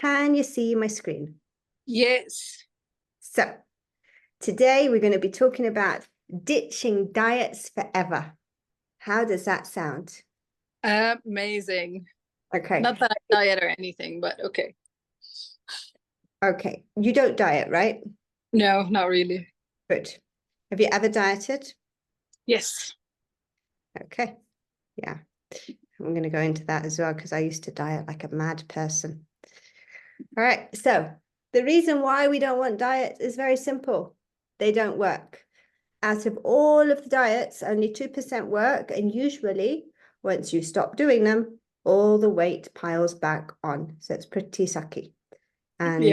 Can you see my screen? Yes. So today we're going to be talking about ditching diets forever. How does that sound? Amazing. Okay. Not that I diet or anything, but okay. Okay. You don't diet, right? No, not really. Good. Have you ever dieted? Yes. Okay. Yeah. I'm going to go into that as well because I used to diet like a mad person. All right. So the reason why we don't want diets is very simple. They don't work. Out of all of the diets, only 2% work. And usually, once you stop doing them, all the weight piles back on. So it's pretty sucky. And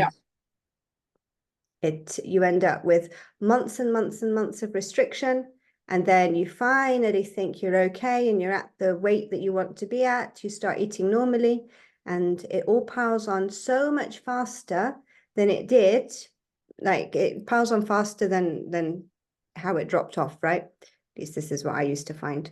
you end up with months and months and months of restriction. And then you finally think you're okay and you're at the weight that you want to be at. You start eating normally and it all piles on so much faster than it did. Like it piles on faster than how it dropped off, right? At least this is what I used to find.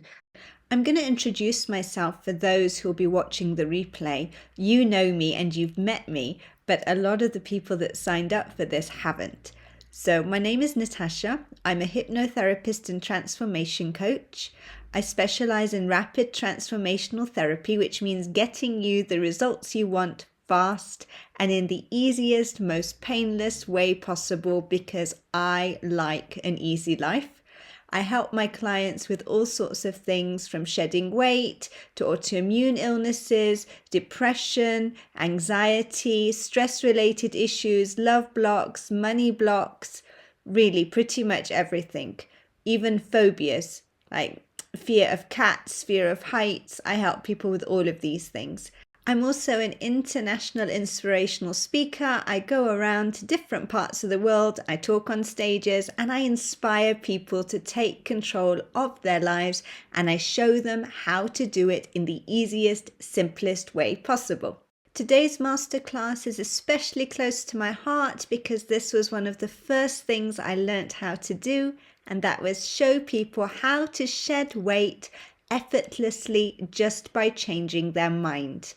I'm going to introduce myself for those who will be watching the replay. You know me and you've met me, but a lot of the people that signed up for this haven't. So my name is Natasha. I'm a hypnotherapist and transformation coach. I specialize in rapid transformational therapy, which means getting you the results you want fast and in the easiest, most painless way possible because I like an easy life. I help my clients with all sorts of things from shedding weight to autoimmune illnesses, depression, anxiety, stress-related issues, love blocks, money blocks, really pretty much everything, even phobias like fear of cats, fear of heights. I help people with all of these things. I'm also an international inspirational speaker. I go around to different parts of the world, I talk on stages, and I inspire people to take control of their lives, and I show them how to do it in the easiest, simplest way possible. Today's masterclass is especially close to my heart because this was one of the first things I learned how to do, and that was show people how to shed weight effortlessly just by changing their mind.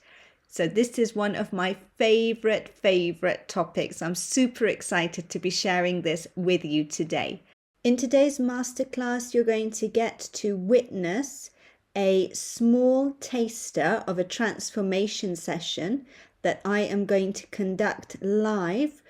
So this is one of my favorite topics. I'm super excited to be sharing this with you today. In today's masterclass, you're going to get to witness a small taster of a transformation session that I am going to conduct live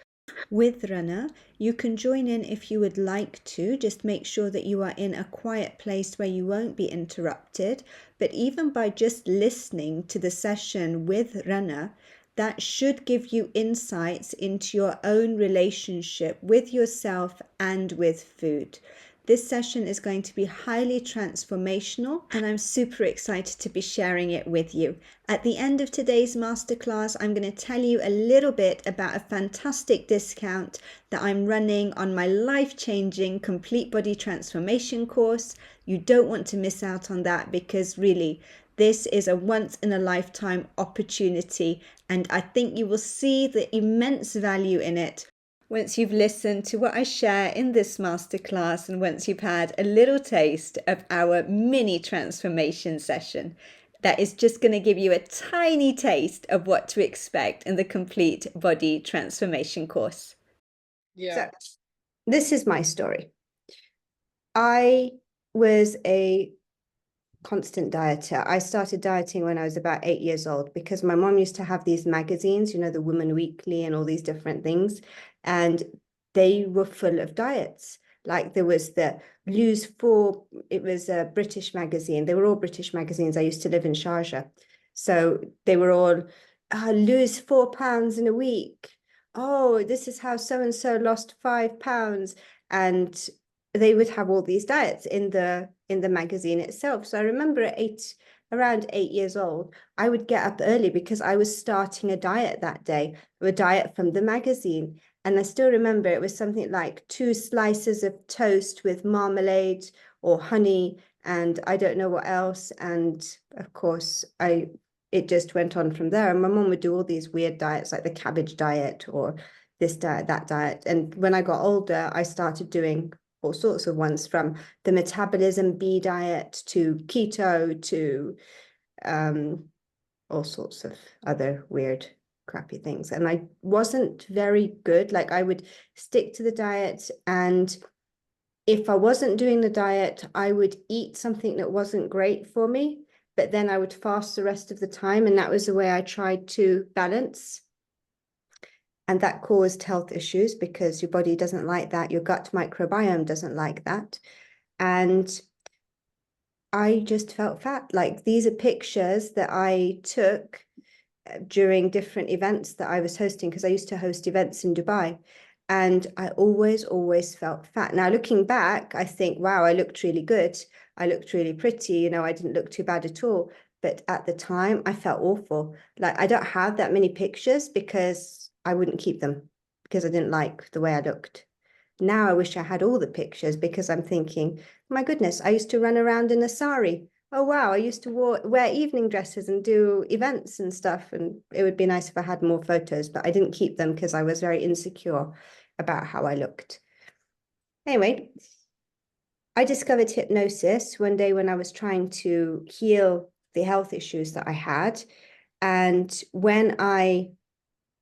with Rana. You can join in if you would like to. Just make sure that you are in a quiet place where you won't be interrupted. But even by just listening to the session with Rana, that should give you insights into your own relationship with yourself and with food. This session is going to be highly transformational and I'm super excited to be sharing it with you. At the end of today's masterclass, I'm going to tell you a little bit about a fantastic discount that I'm running on my life-changing complete body transformation course. You don't want to miss out on that because really, this is a once-in-a-lifetime opportunity and I think you will see the immense value in it once you've listened to what I share in this masterclass and once you've had a little taste of our mini transformation session. That is just going to give you a tiny taste of what to expect in the complete body transformation course. So, this is my story. I was a constant dieter. I started dieting when I was about 8 years old because my mom used to have these magazines, you know, the Woman Weekly and all these different things. And they were full of diets. Like there was the Lose 4, it was a British magazine. They were all British magazines. I used to live in Sharjah. So they were all, lose 4 pounds in a week. Oh, this is how so-and-so lost 5 pounds. And they would have all these diets in the magazine itself. So I remember at around 8 years old, I would get up early because I was starting a diet that day, a diet from the magazine. And I still remember it was something like 2 slices of toast with marmalade or honey, and I don't know what else. And of course, it just went on from there. And my mom would do all these weird diets like the cabbage diet or this diet, that diet. And when I got older, I started doing all sorts of ones, from the metabolism B diet to keto to all sorts of other weird crappy things. And I wasn't very good. Like I would stick to the diet, and if I wasn't doing the diet, I would eat something that wasn't great for me, but then I would fast the rest of the time. And that was the way I tried to balance. And that caused health issues because your body doesn't like that. Your gut microbiome doesn't like that. And I just felt fat. Like these are pictures that I took during different events that I was hosting, because I used to host events in Dubai. And I always felt fat. Now, looking back, I think, wow, I looked really good. I looked really pretty. You know, I didn't look too bad at all. But at the time, I felt awful. Like I don't have that many pictures because I wouldn't keep them because I didn't like the way I looked. Now I wish I had all the pictures because I'm thinking, my goodness, I used to run around in a sari. Oh, wow, I used to wear evening dresses and do events and stuff. And it would be nice if I had more photos, but I didn't keep them because I was very insecure about how I looked. Anyway, I discovered hypnosis one day when I was trying to heal the health issues that I had. And when I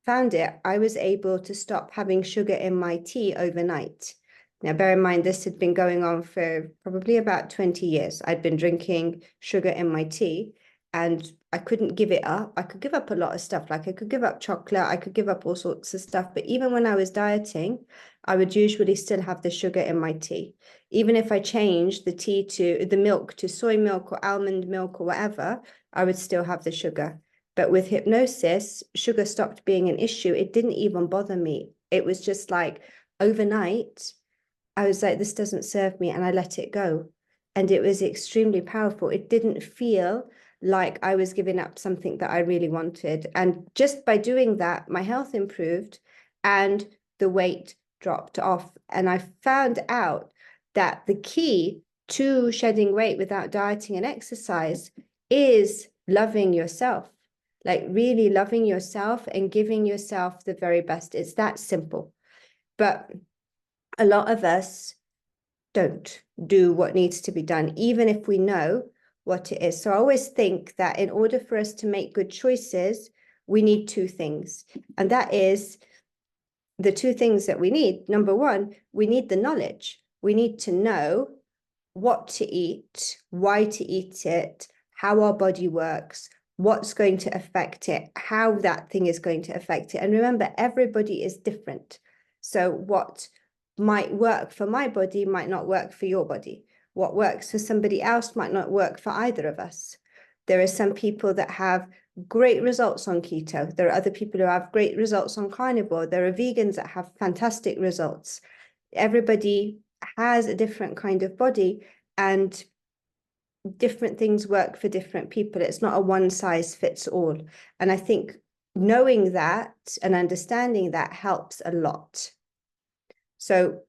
found it, I was able to stop having sugar in my tea overnight. Now, bear in mind, this had been going on for probably about 20 years. I'd been drinking sugar in my tea and I couldn't give it up. I could give up a lot of stuff. Like I could give up chocolate, I could give up all sorts of stuff. But even when I was dieting, I would usually still have the sugar in my tea. Even if I changed the tea to the milk to soy milk or almond milk or whatever, I would still have the sugar. But with hypnosis, sugar stopped being an issue. It didn't even bother me. It was just like overnight, I was like, this doesn't serve me, and I let it go. And it was extremely powerful. It didn't feel like I was giving up something that I really wanted. And just by doing that, my health improved and the weight dropped off. And I found out that the key to shedding weight without dieting and exercise is loving yourself. Like really loving yourself and giving yourself the very best. It's that simple. But a lot of us don't do what needs to be done, even if we know what it is. So I always think that in order for us to make good choices, we need two things. And that is the two things that we need. Number one, we need the knowledge. We need to know what to eat, why to eat it, how our body works, what's going to affect it, how that thing is going to affect it. And remember, everybody is different. So what might work for my body might not work for your body. What works for somebody else might not work for either of us. There are some people that have great results on keto. There are other people who have great results on carnivore. There are vegans that have fantastic results. Everybody has a different kind of body, and different things work for different people. It's not a one size fits all. And I think knowing that and understanding that helps a lot. So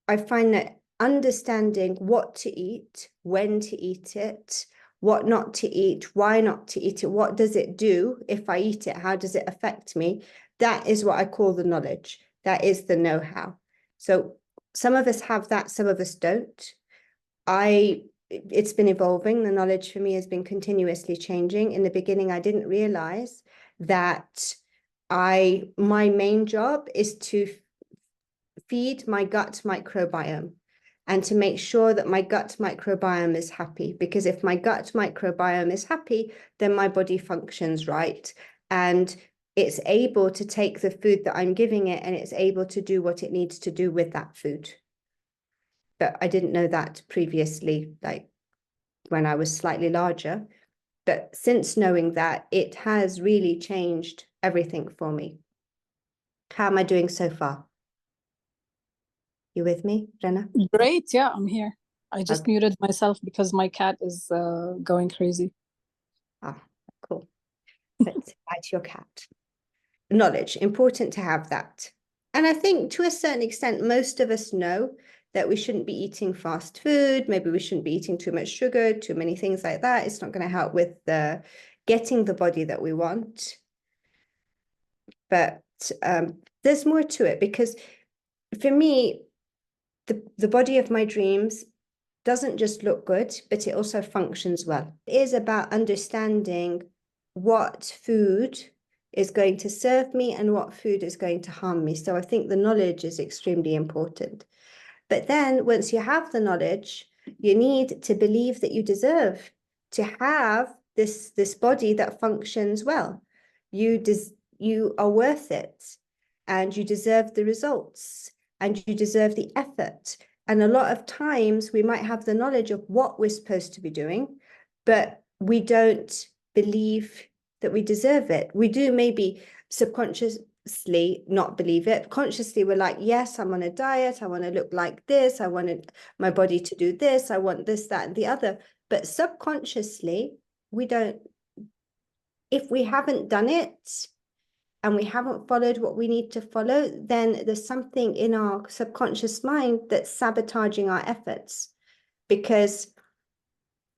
I find that understanding what to eat, when to eat it, what not to eat, why not to eat it, what does it do if I eat it, how does it affect me? That is what I call the knowledge. That is the know-how. So some of us have that, some of us don't. It's been evolving. The knowledge for me has been continuously changing. In the beginning, I didn't realize that my main job is to feed my gut microbiome and to make sure that my gut microbiome is happy. Because if my gut microbiome is happy, then my body functions right. And it's able to take the food that I'm giving it and it's able to do what it needs to do with that food. But I didn't know that previously, like when I was slightly larger. But since knowing that, it has really changed everything for me. How am I doing so far? You with me, Rena? Great. Yeah, I'm here. I just Okay. muted myself because my cat is going crazy. Ah, cool. Let's add your cat. Knowledge, important to have that. And I think to a certain extent, most of us know that we shouldn't be eating fast food. Maybe we shouldn't be eating too much sugar, too many things like that. It's not going to help with getting the body that we want. But there's more to it, because for me, the body of my dreams doesn't just look good, but it also functions well. It is about understanding what food is going to serve me and what food is going to harm me. So I think the knowledge is extremely important. But then once you have the knowledge, you need to believe that you deserve to have this body that functions well. You are worth it, and you deserve the results, and you deserve the effort. And a lot of times we might have the knowledge of what we're supposed to be doing, but we don't believe that we deserve it. We do maybe subconsciously not believe it. Consciously, we're like, yes, I'm on a diet. I want to look like this. I wanted my body to do this. I want this, that, and the other. But subconsciously, we don't. If we haven't done it and we haven't followed what we need to follow, then there's something in our subconscious mind that's sabotaging our efforts, because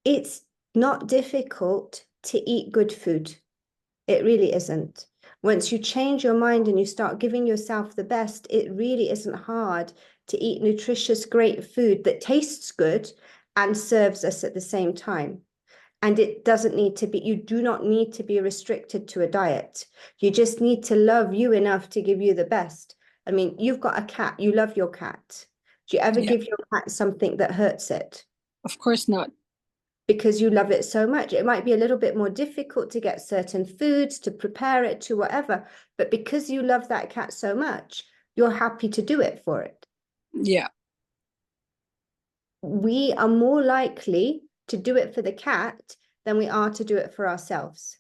it's not difficult to eat good food. It really isn't. Once you change your mind and you start giving yourself the best, it really isn't hard to eat nutritious, great food that tastes good and serves us at the same time. And it doesn't need to be, you do not need to be restricted to a diet. You just need to love you enough to give you the best. I mean, you've got a cat, you love your cat. Do you ever give your cat something that hurts it? Of course not. Because you love it so much. It might be a little bit more difficult to get certain foods, to prepare it, to whatever. But because you love that cat so much, you're happy to do it for it. Yeah. We are more likely to do it for the cat than we are to do it for ourselves.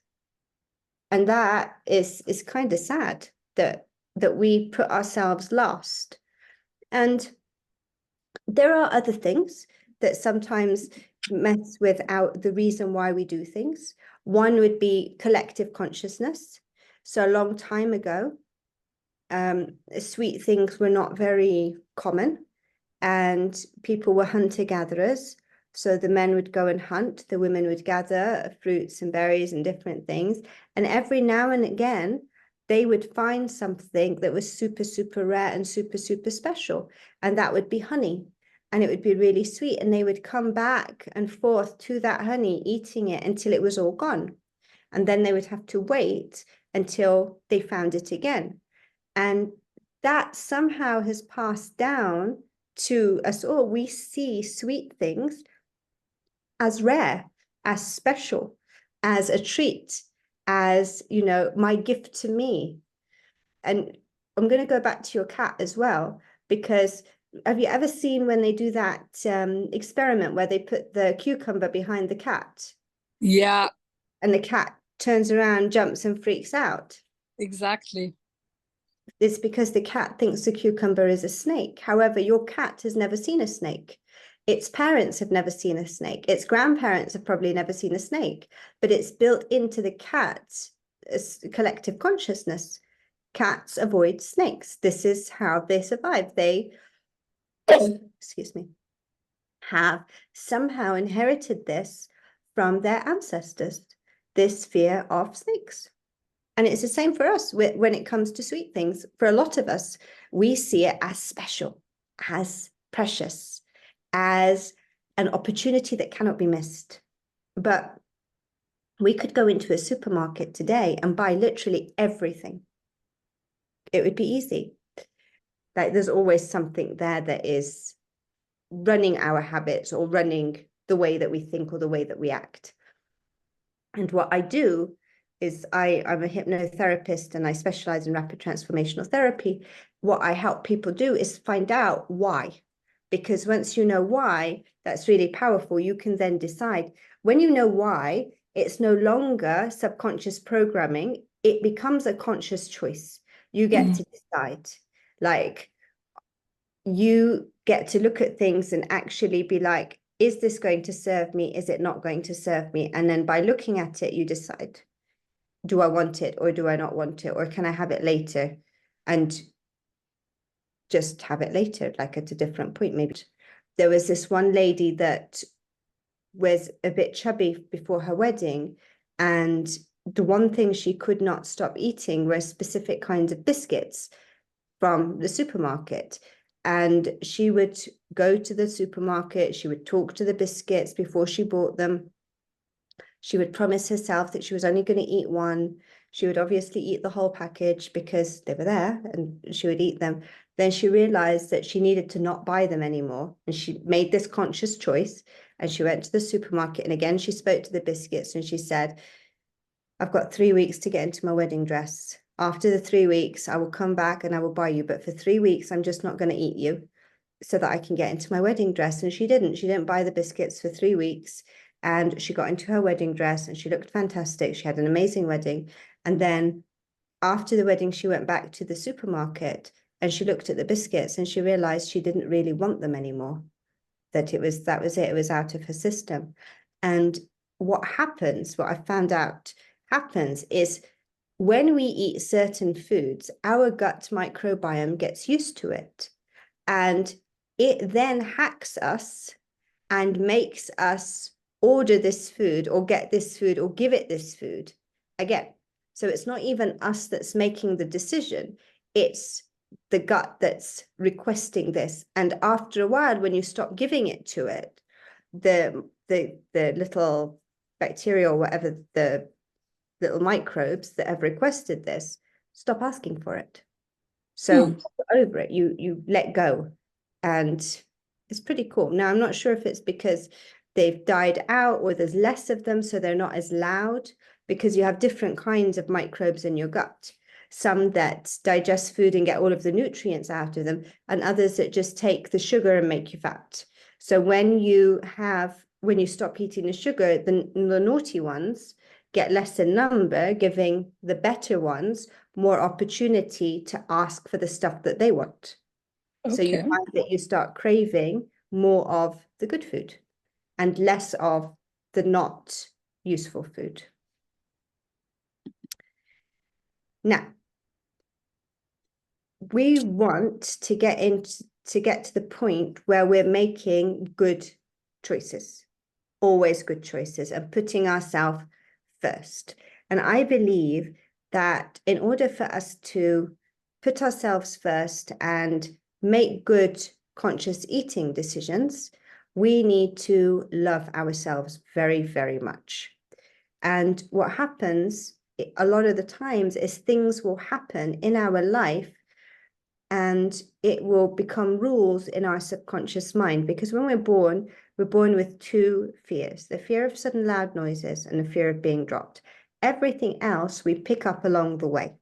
And that is kind of sad that we put ourselves last. And there are other things that sometimes mess with the reason why we do things. One would be collective consciousness. So a long time ago, sweet things were not very common, and people were hunter-gatherers. So the men would go and hunt, the women would gather fruits and berries and different things. And every now and again, they would find something that was super, super rare and super, super special. And that would be honey. And it would be really sweet. And they would come back and forth to that honey, eating it until it was all gone. And then they would have to wait until they found it again. And that somehow has passed down to us all. We see sweet things as rare, as special, as a treat, as, you know, my gift to me. And I'm going to go back to your cat as well, because have you ever seen when they do that experiment where they put the cucumber behind the cat? Yeah. And the cat turns around, jumps and freaks out. Exactly. It's because the cat thinks the cucumber is a snake. However, your cat has never seen a snake. Its parents have never seen a snake. Its grandparents have probably never seen a snake, but it's built into the cat's collective consciousness. Cats avoid snakes. This is how they survive. They, excuse me, have somehow inherited this from their ancestors, this fear of snakes. And it's the same for us when it comes to sweet things. For a lot of us, we see it as special, as precious, as an opportunity that cannot be missed. But we could go into a supermarket today and buy literally everything. It would be easy. Like there's always something there that is running our habits or running the way that we think or the way that we act. And what I do is I'm a hypnotherapist and I specialize in rapid transformational therapy. What I help people do is find out why. Because once you know why, that's really powerful. You can then decide. When you know why, it's no longer subconscious programming. It becomes a conscious choice. You get to decide. Like, you get to look at things and actually be like, is this going to serve me? Is it not going to serve me? And then by looking at it, you decide, do I want it or do I not want it? Or can I have it later and just have it later, like at a different point? Maybe there was this one lady that was a bit chubby before her wedding, and the one thing she could not stop eating were specific kinds of biscuits from the supermarket. And she would go to the supermarket, she would talk to the biscuits before she bought them. She would promise herself that she was only going to eat one. She would obviously eat the whole package because they were there and she would eat them. Then she realized that she needed to not buy them anymore. And she made this conscious choice. And she went to the supermarket. And again, she spoke to the biscuits and she said, I've got 3 weeks to get into my wedding dress. After the 3 weeks, I will come back and I will buy you. But for 3 weeks, I'm just not going to eat you so that I can get into my wedding dress. And she didn't. She didn't buy the biscuits for 3 weeks. And she got into her wedding dress and she looked fantastic. She had an amazing wedding. And then after the wedding, she went back to the supermarket and she looked at the biscuits and she realized she didn't really want them anymore, that was it. It was out of her system. And what happens, what I found out happens is when we eat certain foods, our gut microbiome gets used to it. And it then hacks us and makes us order this food or get this food or give it this food again. So it's not even us that's making the decision. It's the gut that's requesting this. And after a while, when you stop giving it to it, the little bacteria or whatever, the little microbes that have requested this, stop asking for it. So over it, you let go. And it's pretty cool. Now, I'm not sure if it's because they've died out or there's less of them, so they're not as loud, because you have different kinds of microbes in your gut. Some that digest food and get all of the nutrients out of them, and others that just take the sugar and make you fat. So when you stop eating the sugar, the naughty ones get less in number, giving the better ones more opportunity to ask for the stuff that they want. Okay. So you find that you start craving more of the good food and less of the not useful food. Now, we want to get to the point where we're making good choices, always good choices, and putting ourselves first. And I believe that in order for us to put ourselves first and make good conscious eating decisions, we need to love ourselves very, very much. And what happens a lot of the times is things will happen in our life and it will become rules in our subconscious mind, because when we're born with two fears: the fear of sudden loud noises and the fear of being dropped. Everything else we pick up along the way.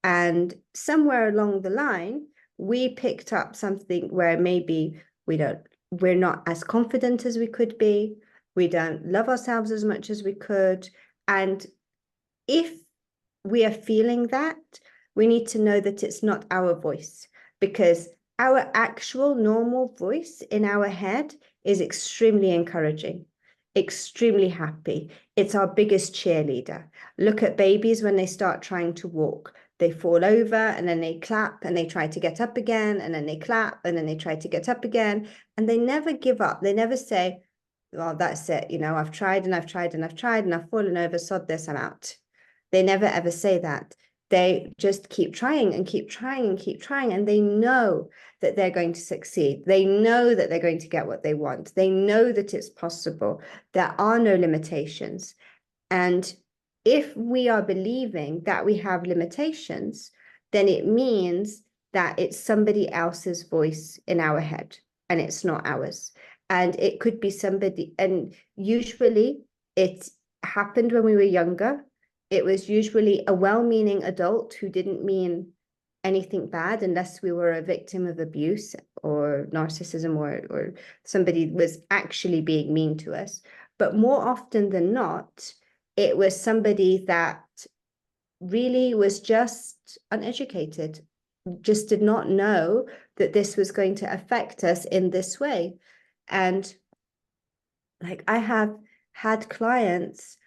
And somewhere along the line, we picked up something where maybe we're not as confident as we could be. We don't love ourselves as much as we could. And if we are feeling that, we need to know that it's not our voice, because our actual normal voice in our head is extremely encouraging, extremely happy. It's our biggest cheerleader. Look at babies when they start trying to walk. They fall over and then they clap and they try to get up again, and then they clap and then they try to get up again, and they never give up. They never say, well, that's it. I've tried and I've tried and I've tried and I've fallen over, sod this, I'm out. They never ever say that. They just keep trying and keep trying and keep trying, and they know that they're going to succeed. They know that they're going to get what they want. They know that it's possible. There are no limitations. And if we are believing that we have limitations, then it means that it's somebody else's voice in our head and it's not ours. And it could be somebody, and usually it happened when we were younger. It was usually a well-meaning adult who didn't mean anything bad, unless we were a victim of abuse or narcissism, or somebody was actually being mean to us. But more often than not, it was somebody that really was just uneducated, just did not know that this was going to affect us in this way. And like, I have had clients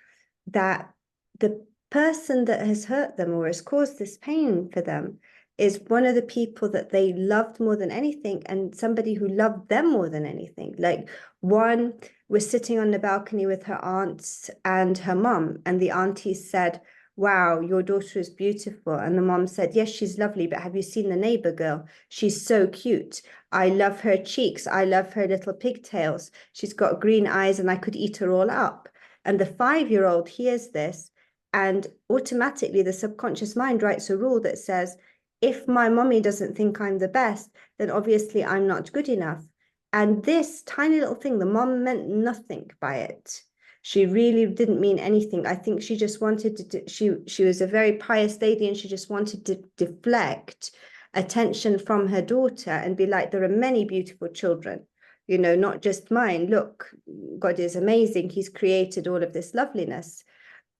that the person that has hurt them or has caused this pain for them is one of the people that they loved more than anything, and somebody who loved them more than anything. Like, one was sitting on the balcony with her aunts and her mom, and the auntie said, wow, your daughter is beautiful. And the mom said, yes, she's lovely, but have you seen the neighbor girl? She's so cute. I love her cheeks. I love her little pigtails. She's got green eyes and I could eat her all up. And the 5-year-old hears this And automatically the subconscious mind writes a rule that says, if my mommy doesn't think I'm the best, then obviously I'm not good enough. And this tiny little thing, the mom meant nothing by it. She really didn't mean anything. I think she just wanted to, she was a very pious lady, and she just wanted to deflect attention from her daughter and be like, there are many beautiful children, you know, not just mine. Look, God is amazing. He's created all of this loveliness.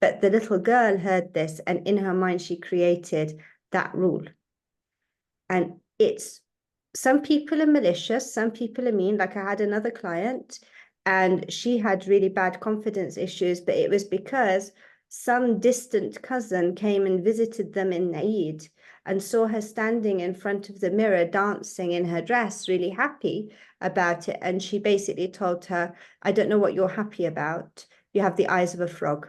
But the little girl heard this, and in her mind, she created that rule. And it's, some people are malicious, some people are mean. Like, I had another client, and she had really bad confidence issues, but it was because some distant cousin came and visited them in Eid and saw her standing in front of the mirror, dancing in her dress, really happy about it. And she basically told her, I don't know what you're happy about. You have the eyes of a frog.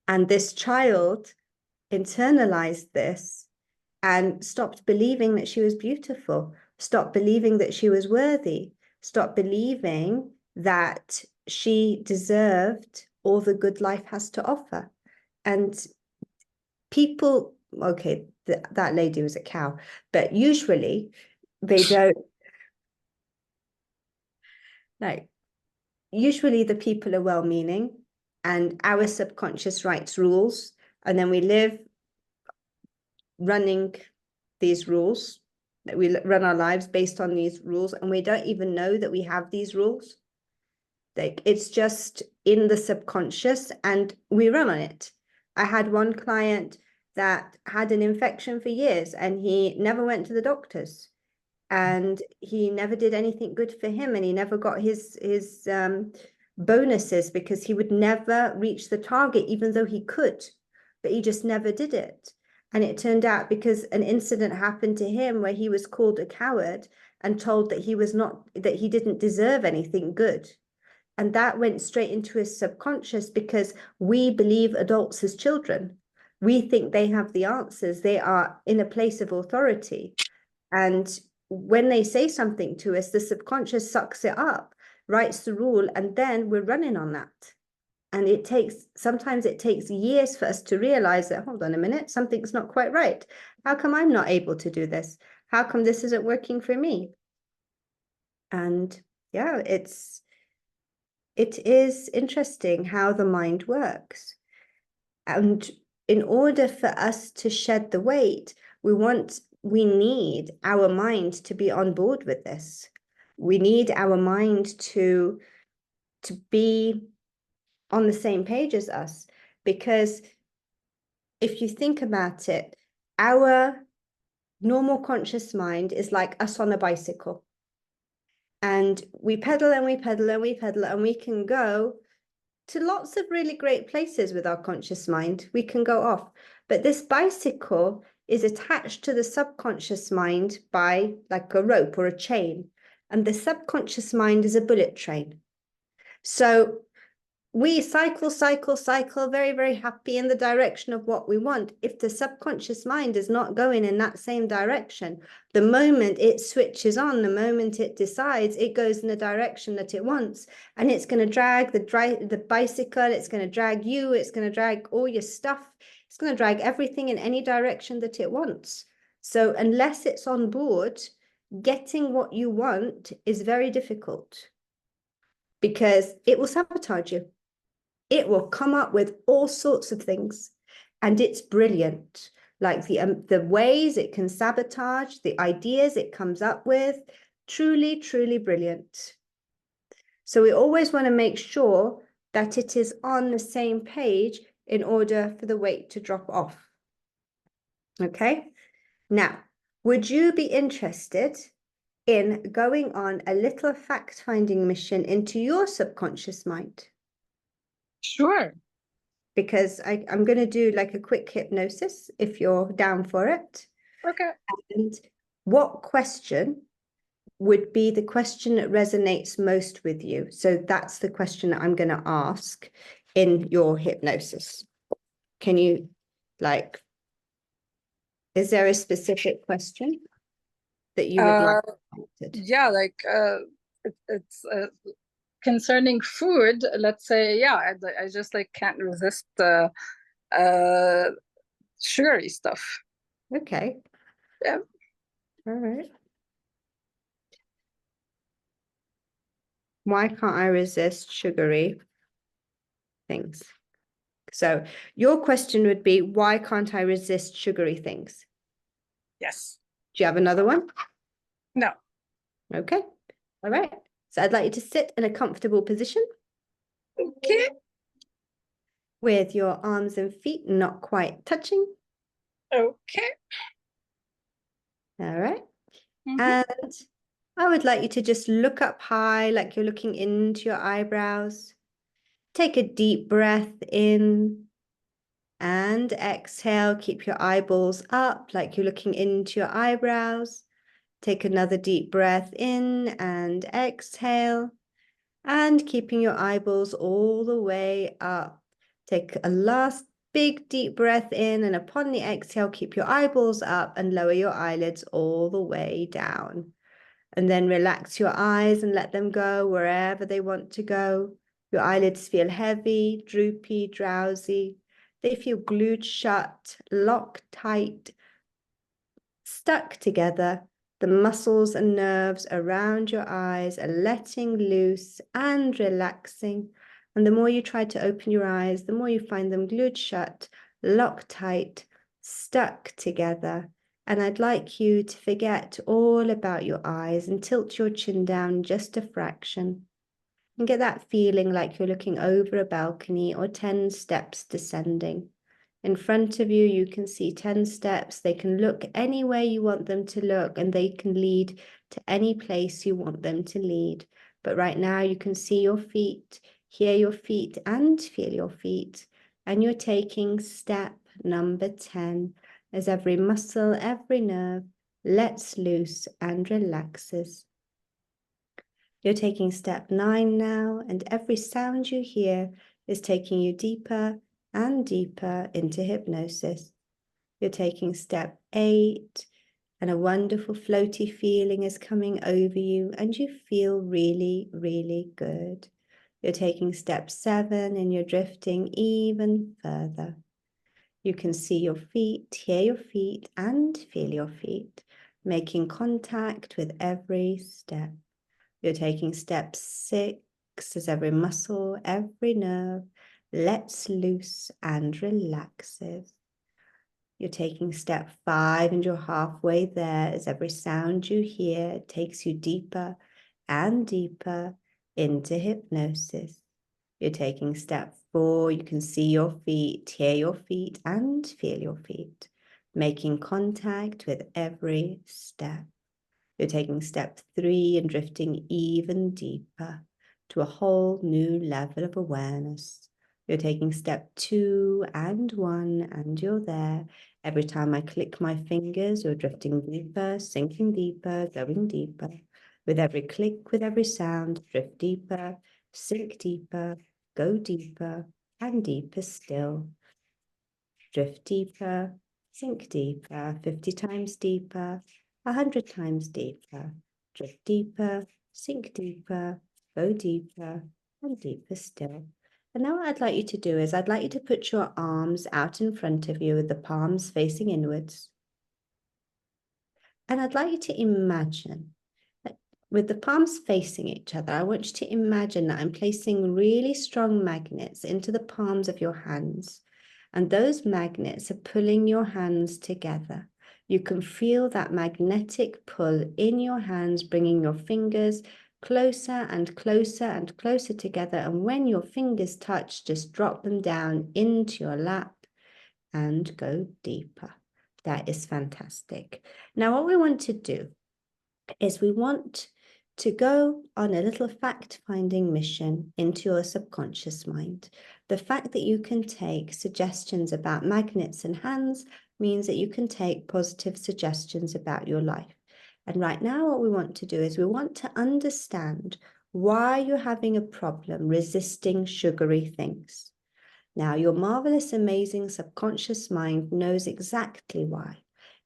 And this child internalized this and stopped believing that she was beautiful, stopped believing that she was worthy, stopped believing that she deserved all the good life has to offer. And people, okay, that lady was a cow, but usually they don't, like, usually the people are well-meaning, and our subconscious writes rules, and then we live running these rules, that we run our lives based on these rules, and we don't even know that we have these rules. Like, it's just in the subconscious, and we run on it. I had one client that had an infection for years, and he never went to the doctors, and he never did anything good for him, and he never got his bonuses, because he would never reach the target, even though he could, but he just never did it. And it turned out because an incident happened to him where he was called a coward and told that he was not, that he didn't deserve anything good. And that went straight into his subconscious, because we believe adults as children. We think they have the answers. They are in a place of authority. And when they say something to us, the subconscious sucks it up, writes the rule, and then we're running on that. And it takes, sometimes it takes years for us to realize that, hold on a minute, something's not quite right. How come I'm not able to do this? How come this isn't working for me? And yeah, it is interesting how the mind works. And in order for us to shed the weight, we need our mind to be on board with this. We need our mind to be on the same page as us, because if you think about it, our normal conscious mind is like us on a bicycle, and we pedal and we pedal and we pedal, and we can go to lots of really great places with our conscious mind. We can go off, but this bicycle is attached to the subconscious mind by like a rope or a chain, and the subconscious mind is a bullet train. So we cycle, very, very happy in the direction of what we want. If the subconscious mind is not going in that same direction, the moment it switches on, the moment it decides, it goes in the direction that it wants. And it's going to drag the bicycle, it's going to drag you, it's going to drag all your stuff, it's going to drag everything in any direction that it wants. So unless it's on board, getting what you want is very difficult, because it will sabotage you. It will come up with all sorts of things, and it's brilliant. Like the ways it can sabotage, the ideas it comes up with, truly, truly brilliant. So we always want to make sure that it is on the same page in order for the weight to drop off. Okay. Now, would you be interested in going on a little fact-finding mission into your subconscious mind? Sure. Because I'm going to do like a quick hypnosis if you're down for it. Okay. And what question would be the question that resonates most with you? So that's the question that I'm going to ask in your hypnosis. Can you, like, is there a specific question that you would like answered? Yeah, like it's concerning food, let's say, yeah, I just like can't resist sugary stuff. Okay. Yeah. All right. Why can't I resist sugary things? So your question would be, why can't I resist sugary things? Yes. Do you have another one? No. Okay. All right. So I'd like you to sit in a comfortable position Okay. with your arms and feet not quite touching. Okay. All right. Mm-hmm. And I would like you to just look up high, like you're looking into your eyebrows. Take a deep breath in and exhale. Keep your eyeballs up, like you're looking into your eyebrows. Take another deep breath in and exhale. And keeping your eyeballs all the way up. Take a last big deep breath in, and upon the exhale, keep your eyeballs up and lower your eyelids all the way down. And then relax your eyes and let them go wherever they want to go. Your eyelids feel heavy, droopy, drowsy. They feel glued shut, locked tight, stuck together. The muscles and nerves around your eyes are letting loose and relaxing. And the more you try to open your eyes, the more you find them glued shut, locked tight, stuck together. And I'd like you to forget all about your eyes and tilt your chin down just a fraction. And get that feeling like you're looking over a balcony or 10 steps descending. In front of you, you can see 10 steps. They can look anywhere you want them to look, and they can lead to any place you want them to lead. But right now, you can see your feet, hear your feet, and feel your feet. And you're taking step number 10 as every muscle, every nerve lets loose and relaxes. You're taking step 9 now, and every sound you hear is taking you deeper and deeper into hypnosis. You're taking step 8, and a wonderful floaty feeling is coming over you, and you feel really, really good. You're taking step 7, and you're drifting even further. You can see your feet, hear your feet, and feel your feet, making contact with every step. You're taking step 6 as every muscle, every nerve lets loose and relaxes. You're taking step 5 and you're halfway there as every sound you hear takes you deeper and deeper into hypnosis. You're taking step 4. You can see your feet, hear your feet, and feel your feet, making contact with every step. You're taking step 3 and drifting even deeper to a whole new level of awareness. You're taking step 2 and 1, and you're there. Every time I click my fingers, you're drifting deeper, sinking deeper, going deeper. With every click, with every sound, drift deeper, sink deeper, go deeper, and deeper still. Drift deeper, sink deeper, 50 times deeper, 100 times deeper. Drift deeper, sink deeper, go deeper, and deeper still. And now what I'd like you to do is I'd like you to put your arms out in front of you with the palms facing inwards. And I'd like you to imagine that with the palms facing each other, I want you to imagine that I'm placing really strong magnets into the palms of your hands. And those magnets are pulling your hands together. You can feel that magnetic pull in your hands, bringing your fingers closer and closer and closer together. And when your fingers touch, just drop them down into your lap and go deeper. That is fantastic. Now, what we want to do is we want to go on a little fact-finding mission into your subconscious mind. The fact that you can take suggestions about magnets and hands means that you can take positive suggestions about your life. And right now, what we want to do is we want to understand why you're having a problem resisting sugary things. Now, your marvelous, amazing subconscious mind knows exactly why.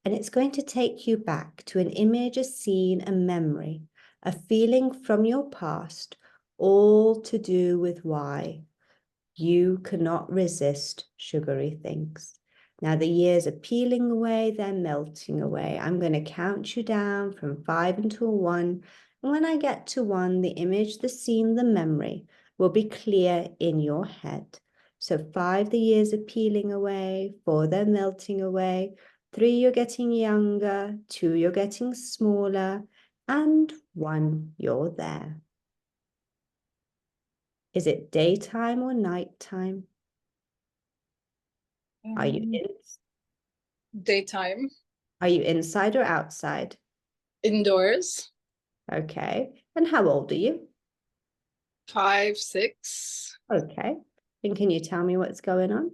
And it's going to take you back to an image, a scene, a memory, a feeling from your past, all to do with why you cannot resist sugary things. Now the years are peeling away, they're melting away. I'm going to count you down from 5 until 1. And when I get to 1, the image, the scene, the memory will be clear in your head. So 5, the years are peeling away. 4, they're melting away. 3, you're getting younger. 2, you're getting smaller. And 1, you're there. Is it daytime or nighttime? Are you in? Daytime. Are you inside or outside? Indoors. Okay. And how old are you? 5, 6. Okay. And can you tell me what's going on?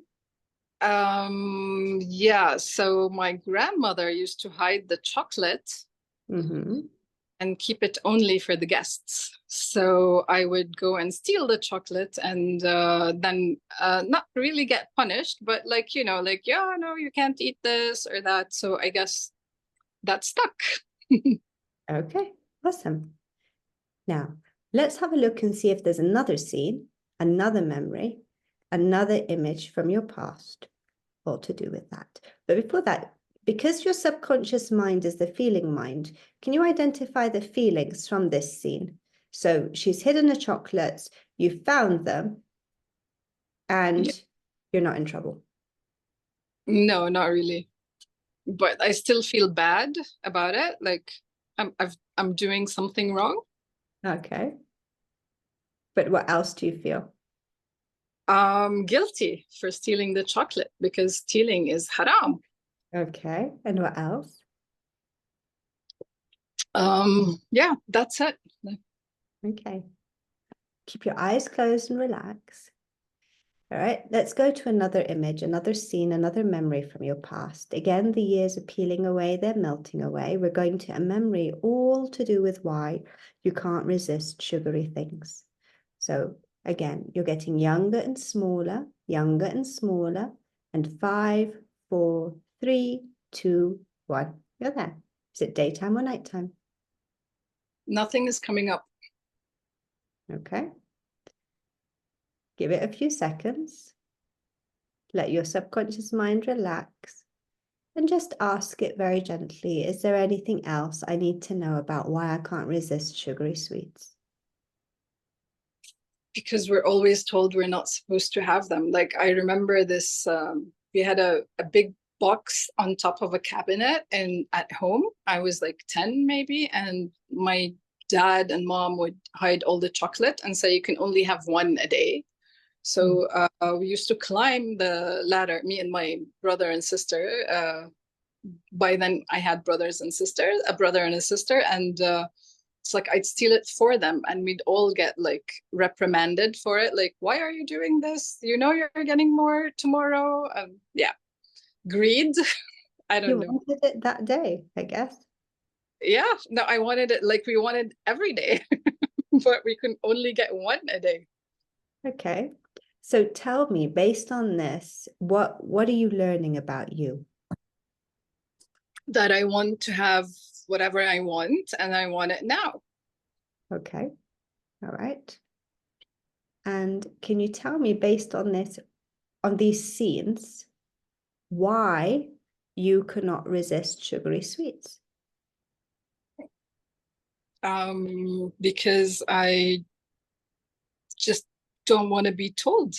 Yeah, so my grandmother used to hide the chocolate and keep it only for the guests. So I would go and steal the chocolate and then not really get punished, but like, you know, like, yeah, no, you can't eat this or that. So I guess that stuck. Okay, awesome. Now, let's have a look and see if there's another scene, another memory, another image from your past, all to do with that. But before that, because your subconscious mind is the feeling mind, can you identify the feelings from this scene? So she's hidden the chocolates, you found them, and you're not in trouble. No, not really. But I still feel bad about it. Like I'm doing something wrong. Okay. But what else do you feel? Guilty for stealing the chocolate because stealing is haram. Okay. And what else? Yeah, that's it. Okay. Keep your eyes closed and relax. All right, let's go to another image, another scene, another memory from your past. Again, the years are peeling away, they're melting away. We're going to a memory all to do with why you can't resist sugary things. So again, you're getting younger and smaller, and 5, 4, 3, 2, 1. You're there. Is it daytime or nighttime? Nothing is coming up. Okay. Give it a few seconds. Let your subconscious mind relax and just ask it very gently, is there anything else I need to know about why I can't resist sugary sweets? Because we're always told we're not supposed to have them. Like I remember this, we had a big box on top of a cabinet and at home, I was like 10 maybe, and my dad and mom would hide all the chocolate and say you can only have 1 a day. So we used to climb the ladder, me and my brother and sister. By then I had brothers and sisters, a brother and a sister, and it's like I'd steal it for them and we'd all get like reprimanded for it. Like, why are you doing this? You know you're getting more tomorrow. Yeah, greed. I don't know. You wanted it that day, I guess. Yeah, no, I wanted it like we wanted every day, but we could only get 1 a day. Okay. So tell me, based on this, what are you learning about you? That I want to have whatever I want and I want it now. Okay. All right. And can you tell me, based on this, on these scenes, why you cannot resist sugary sweets? Because I just don't want to be told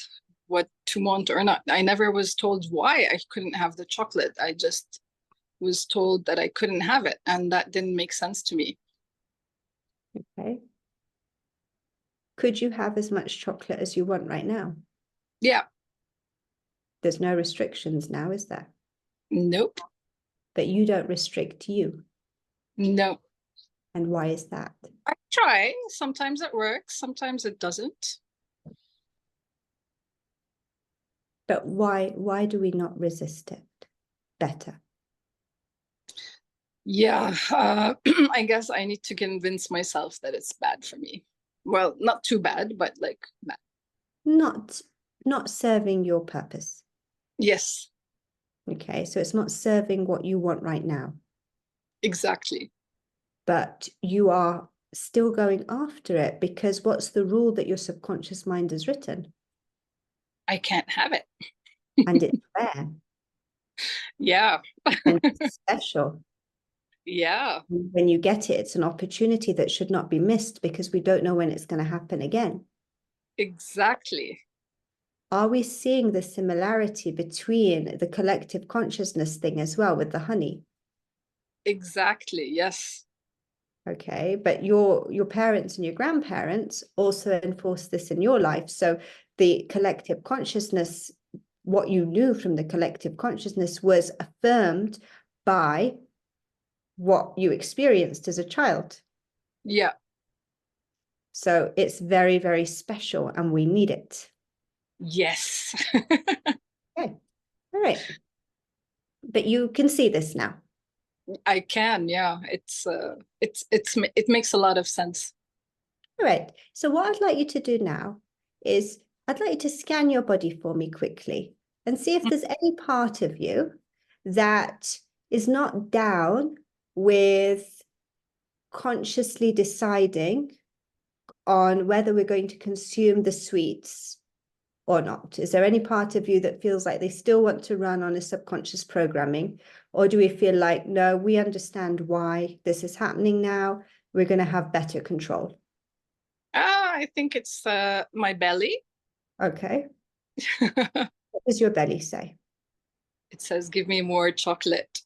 what to want or not. I never was told why I couldn't have the chocolate. I just was told that I couldn't have it, and that didn't make sense to me. Okay. Could you have as much chocolate as you want right now? Yeah. There's no restrictions now, is there? Nope. But you don't restrict you. No. And why is that? I try. Sometimes it works, sometimes it doesn't. But why do we not resist it better? Yeah, I guess I need to convince myself that it's bad for me. Well, not too bad, but like bad. Not serving your purpose. Yes. Okay, so it's not serving what you want right now. Exactly. But you are still going after it, because what's the rule that your subconscious mind has written? I can't have it. And it's rare Yeah. and it's special. Yeah. When you get it, it's an opportunity that should not be missed, because we don't know when it's going to happen again. Exactly. Are we seeing the similarity between the collective consciousness thing as well with the honey? Exactly. Yes. Okay, but your parents and your grandparents also enforced this in your life. So the collective consciousness, what you knew from the collective consciousness, was affirmed by what you experienced as a child. Yeah. So it's very, very special, and we need it. Yes. Okay, all right. But you can see this now. I can. Yeah. It makes a lot of sense. All right. So what I'd like you to do now is I'd like you to scan your body for me quickly and see if there's any part of you that is not down with consciously deciding on whether we're going to consume the sweets or not. Is there any part of you that feels like they still want to run on a subconscious programming? Or do we feel like, no, we understand why this is happening now. We're going to have better control. I think it's my belly. Okay. What does your belly say? It says, give me more chocolate.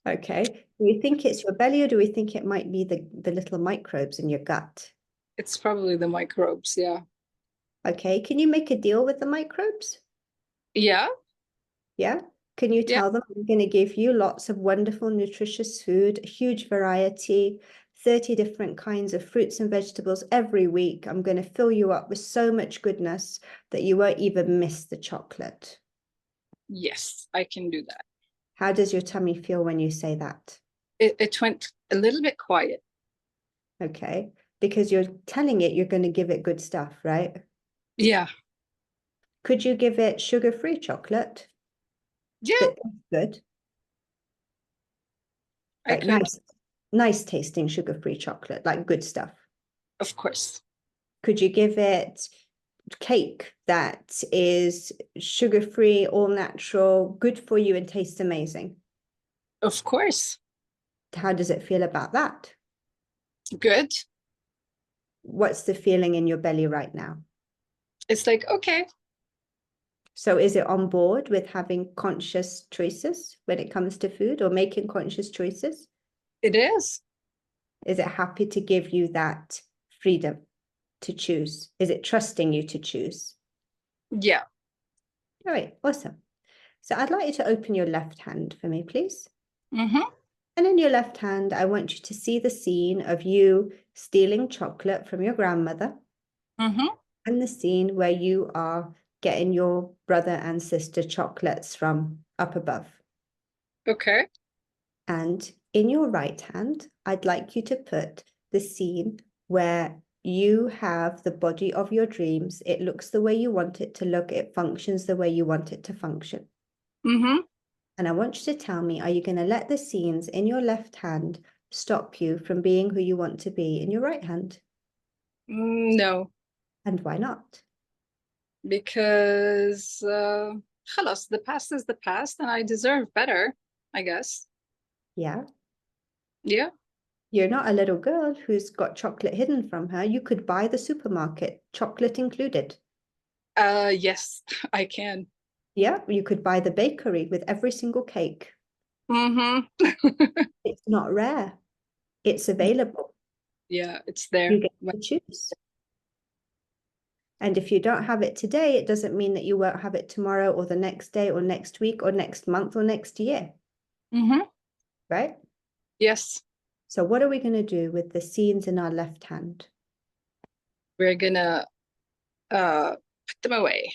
Okay. Do you think it's your belly, or do we think it might be the little microbes in your gut? It's probably the microbes. Yeah. Okay. Can you make a deal with the microbes? Yeah. Yeah. Can you Yeah. tell them, I'm going to give you lots of wonderful, nutritious food, a huge variety, 30 different kinds of fruits and vegetables every week. I'm going to fill you up with so much goodness that you won't even miss the chocolate. Yes, I can do that. How does your tummy feel when you say that? It went a little bit quiet. Okay. Because you're telling it you're going to give it good stuff, right? Yeah. Could you give it sugar-free chocolate Yeah, that tastes good? I Like could. nice tasting sugar-free chocolate, like good stuff. Of course. Could you give it cake that is sugar-free, all natural, good for you, and tastes amazing? Of course. How does it feel about that? Good. What's the feeling in your belly right now? It's like, okay. So is it on board with having conscious choices when it comes to food, or making conscious choices? It is. Is it happy to give you that freedom to choose? Is it trusting you to choose? Yeah. All right, awesome. So I'd like you to open your left hand for me, please. Mm-hmm. And in your left hand, I want you to see the scene of you stealing chocolate from your grandmother, Mm-hmm. and the scene where you are getting your brother and sister chocolates from up above. Okay. And in your right hand, I'd like you to put the scene where you have the body of your dreams. It looks the way you want it to look. It functions the way you want it to function. Mm-hmm. And I want you to tell me, are you going to let the scenes in your left hand stop you from being who you want to be in your right hand? No, And why not? because خلاص, the past is the past and I deserve better, I guess. Yeah. Yeah. You're not a little girl who's got chocolate hidden from her. You could buy the supermarket, chocolate included. Yes, I can. Yeah, you could buy the bakery with every single cake. Mm-hmm. It's not rare. It's available. Yeah, it's there. You get to choose. And if you don't have it today, it doesn't mean that you won't have it tomorrow or the next day or next week or next month or next year, Mm-hmm. right? Yes, So what are we going to do with the scenes in our left hand? we're gonna put them away.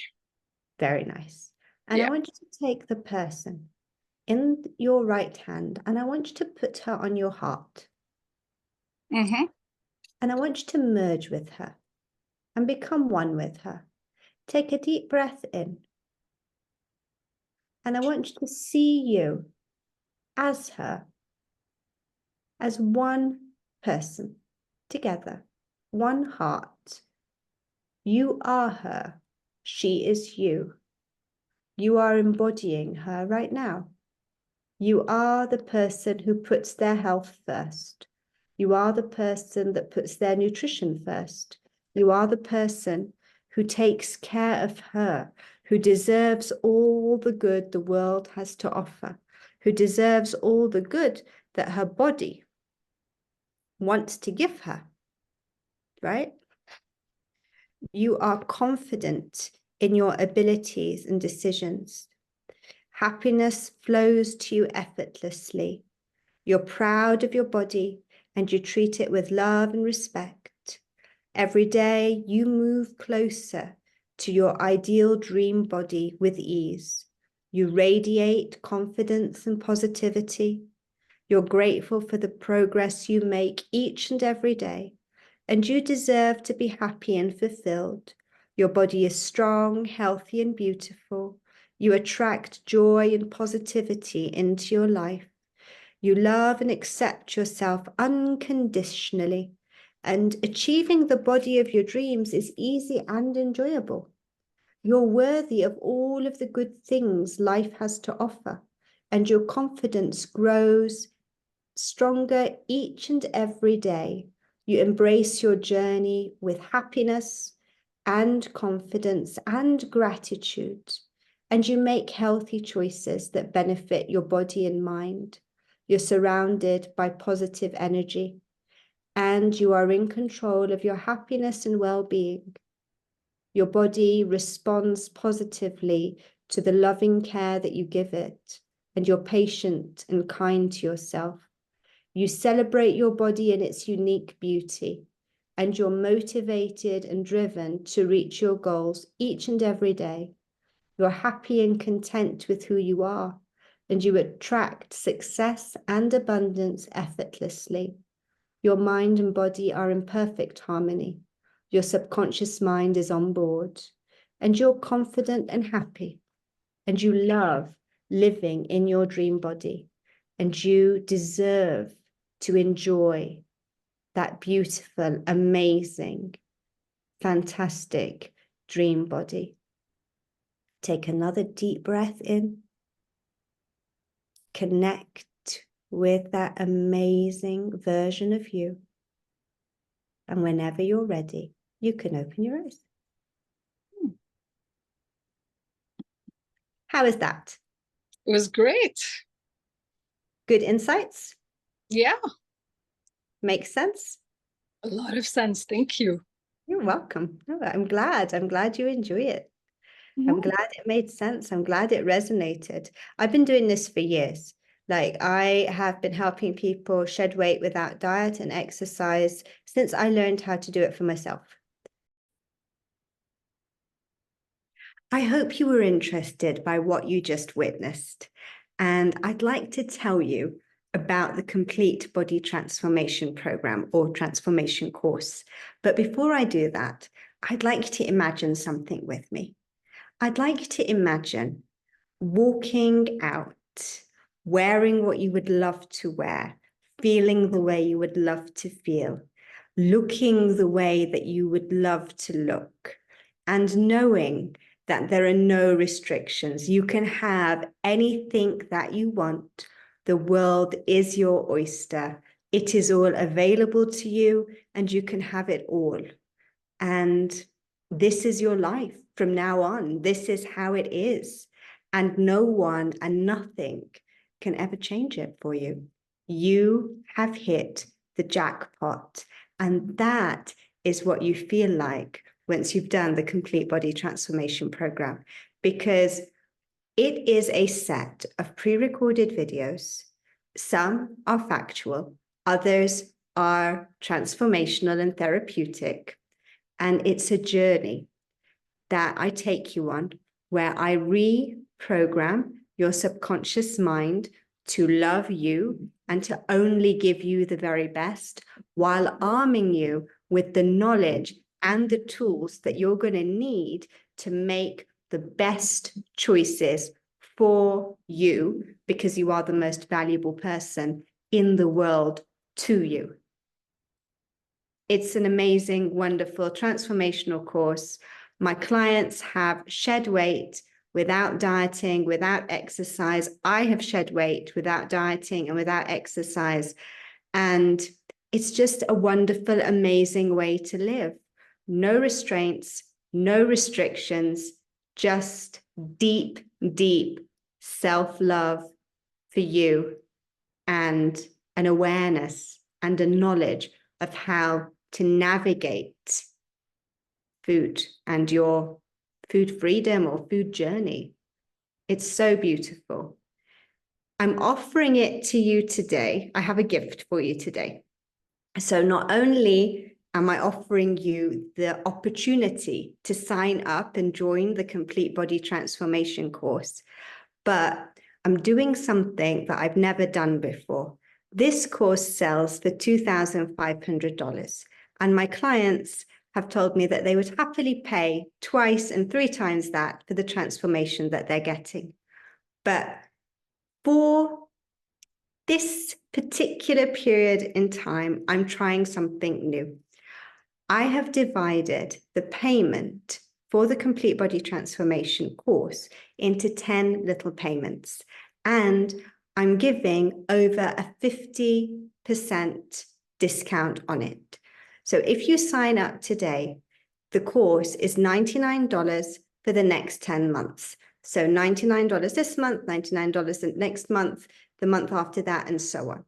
Very nice. And I Yeah. want you to take the person in your right hand, and I want you to put her on your heart. Mm-hmm. And I want you to merge with her and become one with her. Take a deep breath in. And I want you to see you as her, as one person. together, one heart. You are her. She is you. You are embodying her right now. You are the person who puts their health first. You are the person that puts their nutrition first. You are the person who takes care of her, who deserves all the good the world has to offer, who deserves all the good that her body wants to give her, right? You are confident in your abilities and decisions. Happiness flows to you effortlessly. You're proud of your body and you treat it with love and respect. Every day you move closer to your ideal dream body with ease. You radiate confidence and positivity. You're grateful for the progress you make each and every day, and you deserve to be happy and fulfilled. Your body is strong, healthy, and beautiful. You attract joy and positivity into your life. You love and accept yourself unconditionally, and achieving the body of your dreams is easy and enjoyable. You're worthy of all of the good things life has to offer, and your confidence grows stronger each and every day. You embrace your journey with happiness and confidence and gratitude, and you make healthy choices that benefit your body and mind. You're surrounded by positive energy, and you are in control of your happiness and well-being. Your body responds positively to the loving care that you give it, and you're patient and kind to yourself. You celebrate your body in its unique beauty, and you're motivated and driven to reach your goals each and every day. You're happy and content with who you are, and you attract success and abundance effortlessly. Your mind and body are in perfect harmony. Your subconscious mind is on board, and you're confident and happy, and you love living in your dream body, and you deserve to enjoy that beautiful, amazing, fantastic dream body. Take another deep breath in. Connect with that amazing version of you. And whenever you're ready, you can open your eyes. How is that? It was great. Good insights? Yeah, Makes sense? a lot of sense. Thank you. You're welcome. Oh, I'm glad. I'm glad you enjoy it. I'm Mhm. glad it made sense. I'm glad it resonated. I've been doing this for years. Like, I have been helping people shed weight without diet and exercise since I learned how to do it for myself. I hope you were interested by what you just witnessed, and I'd like to tell you about the Complete Body Transformation Program or Transformation Course. But before I do that, I'd like to imagine something with me. I'd like to imagine walking out, wearing what you would love to wear, feeling the way you would love to feel, looking the way that you would love to look, and knowing that there are no restrictions. You can have anything that you want. The world is your oyster. It is all available to you, and you can have it all. And this is your life from now on. This is how it is. And no one and nothing can ever change it for you. You have hit the jackpot. And that is what you feel like once you've done the Complete Body Transformation Program, because it is a set of pre-recorded videos. Some are factual, others are transformational and therapeutic. And it's a journey that I take you on where I reprogram your subconscious mind to love you and to only give you the very best, while arming you with the knowledge and the tools that you're going to need to make the best choices for you, because you are the most valuable person in the world to you. It's an amazing, wonderful, transformational course. My clients have shed weight without dieting, without exercise. I have shed weight without dieting and without exercise. And it's just a wonderful, amazing way to live. No restraints, no restrictions, just deep, deep self-love for you, and an awareness and a knowledge of how to navigate food and your food freedom or food journey. It's so beautiful. I'm offering it to you today. I have a gift for you today. So not only am I offering you the opportunity to sign up and join the Complete Body Transformation course, but I'm doing something that I've never done before. This course sells for $2,500, and my clients have told me that they would happily pay 2 and 3 times that for the transformation that they're getting. But for this particular period in time, I'm trying something new. I have divided the payment for the Complete Body Transformation course into 10 little payments, and I'm giving over a 50% discount on it. So if you sign up today, the course is $99 for the next 10 months. So $99 this month, $99 the next month, the month after that, and so on.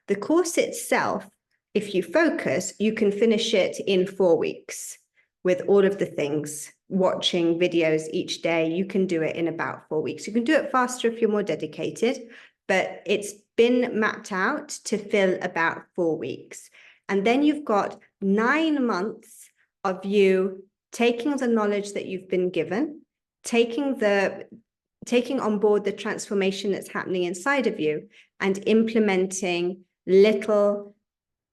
The course itself, if you focus, you can finish it in 4 weeks with all of the things, watching videos each day. You can do it in about 4 weeks. You can do it faster if you're more dedicated, but it's been mapped out to fill about 4 weeks. And then you've got 9 months of you taking the knowledge that you've been given, taking on board the transformation that's happening inside of you, and implementing little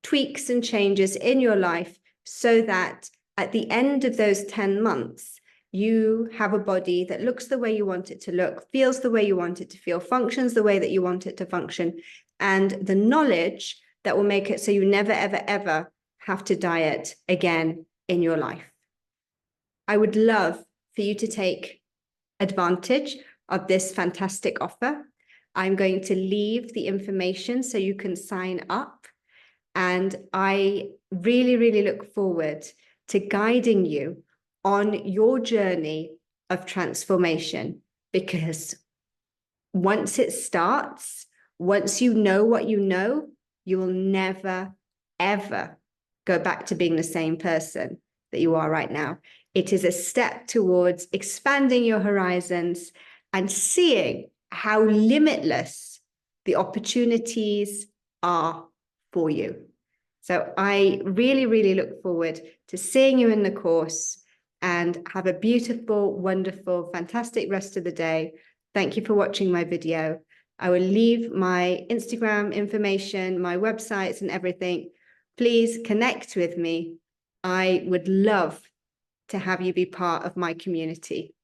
tweaks and changes in your life so that at the end of those 10 months, you have a body that looks the way you want it to look, feels the way you want it to feel, functions the way that you want it to function, and the knowledge that will make it so you never, ever, ever have to diet again in your life. I would love for you to take advantage of this fantastic offer. I'm going to leave the information so you can sign up. And I really, really look forward to guiding you on your journey of transformation, because once it starts, once you know what you know, you will never, ever go back to being the same person that you are right now. It is a step towards expanding your horizons and seeing how limitless the opportunities are for you. So I really, really look forward to seeing you in the course, and have a beautiful, wonderful, fantastic rest of the day. Thank you for watching my video. I will leave my Instagram information, my websites and everything. Please connect with me. I would love to have you be part of my community.